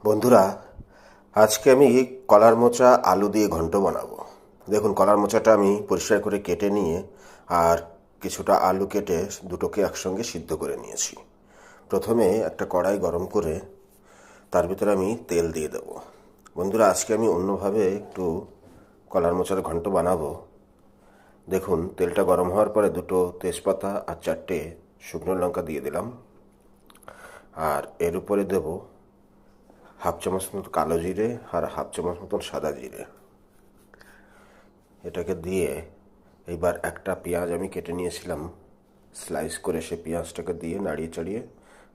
বন্ধুরা, আজকে আমি কলার মোচা আলু দিয়ে ঘন্ট বানাবো। দেখুন, কলার মোচাটা আমি পরিষ্কার করে কেটে নিয়ে আর কিছুটা আলু কেটে দুটোকে একসঙ্গে সিদ্ধ করে নিয়েছি। প্রথমে একটা কড়াই গরম করে তার ভিতরে আমি তেল দিয়ে দেবো। বন্ধুরা, আজকে আমি অন্যভাবে একটু কলার মোচার ঘন্ট বানাবো। দেখুন, তেলটা গরম হওয়ার পরে দুটো তেজপাতা আর 4টে শুকনো লঙ্কা দিয়ে দিলাম। আর এর উপরে দেবো হাফ চামচ মতো কালো জিরে আর হাফ চামচ মতন সাদা জিরে। এটাকে দিয়ে এইবার একটা পেঁয়াজ আমি কেটে নিয়েছিলাম স্লাইস করে, সে পেঁয়াজটাকে দিয়ে নাড়িয়ে চাড়িয়ে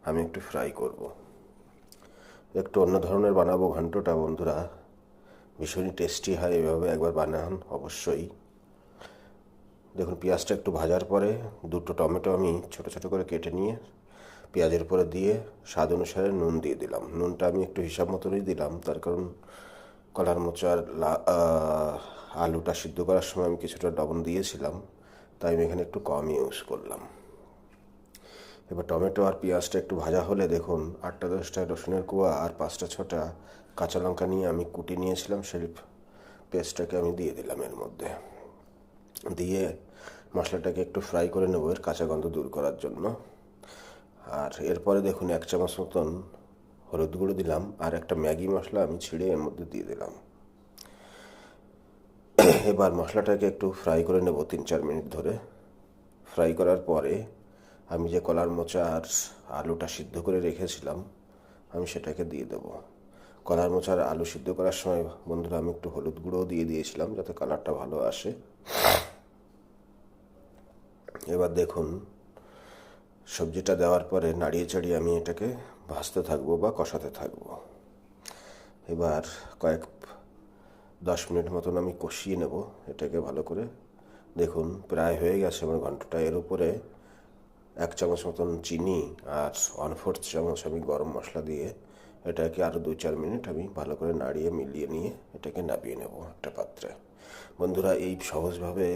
আমি একটু ফ্রাই করব। একটু অন্য ধরনের বানাবো ঘন্টটা বন্ধুরা, ভীষণই টেস্টি হয়। এভাবে একবার বানান অবশ্যই। দেখুন, পেঁয়াজটা একটু ভাজার পরে দুটো টমেটো আমি ছোট ছোট করে কেটে নিয়ে পেঁয়াজের উপরে দিয়ে স্বাদ অনুসারে নুন দিয়ে দিলাম। নুনটা আমি একটু হিসাব মতনই দিলাম, তার কারণ কলার মোচার আলুটা সিদ্ধ করার সময় আমি কিছুটা লবণ দিয়েছিলাম, তাই আমি এখানে একটু কম ইউজ করলাম। এবার টমেটো আর পেঁয়াজটা একটু ভাজা হলে দেখুন 8-10টা রসুনের কোয়া আর 5-6টা কাঁচা লঙ্কা নিয়ে আমি কুটি নিয়েছিলাম, সেই পেস্টটাকে আমি দিয়ে দিলাম এর মধ্যে। দিয়ে মশলাটাকে একটু ফ্রাই করে নেবো এর কাঁচা গন্ধ দূর করার জন্য। আর এরপরে দেখুন 1 চামচ মতন হলুদ গুঁড়ো দিলাম আর একটা ম্যাগি মশলা আমি ছিঁড়ে এর মধ্যে দিয়ে দিলাম। এবার মশলাটাকে একটু ফ্রাই করে নেব 3-4 মিনিট ধরে। ফ্রাই করার পরে আমি যে কলার মোচা আর আলুটা সিদ্ধ করে রেখেছিলাম আমি সেটাকে দিয়ে দেবো। কলার মোচার আলু সিদ্ধ করার সময় বন্ধুরা আমি একটু হলুদ গুঁড়োও দিয়ে দিয়েছিলাম যাতে কালারটা ভালো আসে। এবার দেখুন, সবজিটা দেওয়ার পরে নাড়িয়ে চাড়িয়ে আমি এটাকে ভাজতে থাকবো বা কষাতে থাকবো। এবার 10 মিনিট মতন আমি কষিয়ে নেব এটাকে ভালো করে। দেখুন, প্রায় হয়ে গেছে আমার ঘন্টটা। এর উপরে 1 চামচ মতন চিনি আর 1/4 চামচ আমি গরম মশলা দিয়ে এটাকে আরও 2-4 মিনিট আমি ভালো করে নাড়িয়ে মিলিয়ে নিয়ে এটাকে নামিয়ে নেব একটা পাত্রে। বন্ধুরা, এই সহজভাবে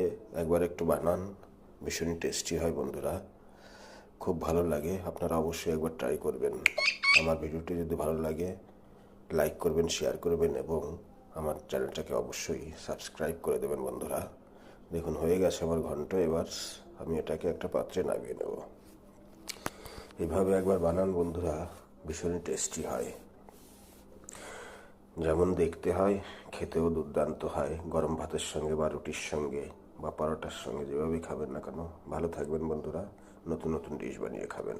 একবার একটু বানান, ভীষণই টেস্টি হয় বন্ধুরা, খুব ভালো লাগে। আপনারা অবশ্যই একবার ট্রাই করবেন। আমার ভিডিওটি যদি ভালো লাগে লাইক করবেন, শেয়ার করবেন এবং আমার চ্যানেলটাকে অবশ্যই সাবস্ক্রাইব করে দেবেন বন্ধুরা। দেখুন, হয়ে গেছে আমার ঘন্ট। এবার আমি এটাকে একটা পাত্রে নামিয়ে নেব। এভাবে একবার বানান বন্ধুরা, ভীষণই টেস্টি হয়। যেমন দেখতে হয় খেতেও দুর্দান্ত হয়। গরম ভাতের সঙ্গে বা রুটির সঙ্গে বা পরোটার সঙ্গে যেভাবেই খাবেন না কেন, ভালো থাকবেন বন্ধুরা। নতুন নতুন ডিশ বানিয়ে খাবেন।